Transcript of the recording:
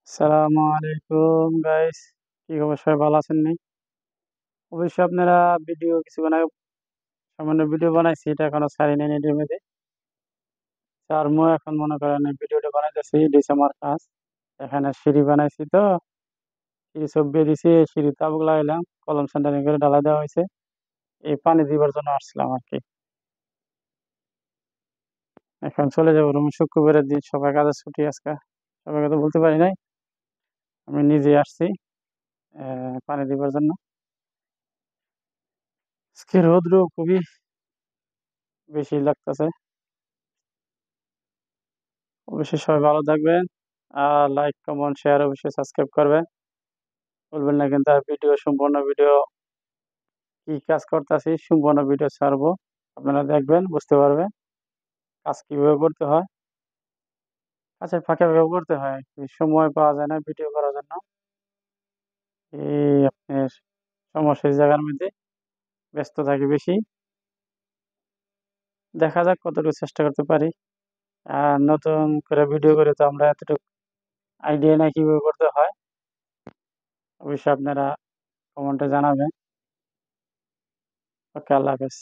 আসসালামু আলাইকুম গাইস, কি খবর? সবাই ভালো আছেন নি? অবশ্যই আপনারা ভিডিও কিছুক্ষণ আগে সামান্য ভিডিও বানাইছি, এটা এখনো ছাড়ি নাই নেটের মধ্যে। মু এখন মনে করেন এই ভিডিওটা বানাইতেছি, দিছে আমার কাজ। এখানে সিঁড়ি বানাইছি তো, সিঁড়ি ছবি দিছি, সিঁড়ি তাবুক লাগাইলাম, কলম সেন্টারিং করে ঢালাই দেওয়া হয়েছে। এই পানি দিবার জন্য আসছিলাম আর কি। এখন চলে যাবো রুমে, শুক্রবারের দিন, সবাই কাজের ছুটি আজকে। সবাইকে তো বলতে পারি নাই, আমি নিজে আসছি পানি দিবার জন্য। আজকে রৌদ্র খুবই বেশি লাগতেছে। অবশ্যই সবাই ভালো থাকবেন, আর লাইক কমেন্ট শেয়ার অবশ্যই সাবস্ক্রাইব করবেন, বলবেন না কিন্তু। আর ভিডিও, সম্পূর্ণ ভিডিও কি কাজ করতেছি, সম্পূর্ণ ভিডিও ছাড়বো, আপনারা দেখবেন, বুঝতে পারবেন কাজ কিভাবে করতে হয়। কাজের ফাঁকে ফাঁকে করতে হয়, সময় পাওয়া যায় না ভিডিও করার জন্য। এই আপনার সমস্যা, এই জায়গার মধ্যে ব্যস্ত থাকি বেশি। দেখা যাক কতটুকু চেষ্টা করতে পারি। আর নতুন করে ভিডিও করে তো আমরা এতটুকু আইডিয়া নাই কিভাবে করতে হয়। অবশ্যই আপনারা কমেন্টে জানাবেন। ওকে, আল্লাহ হাফেজ।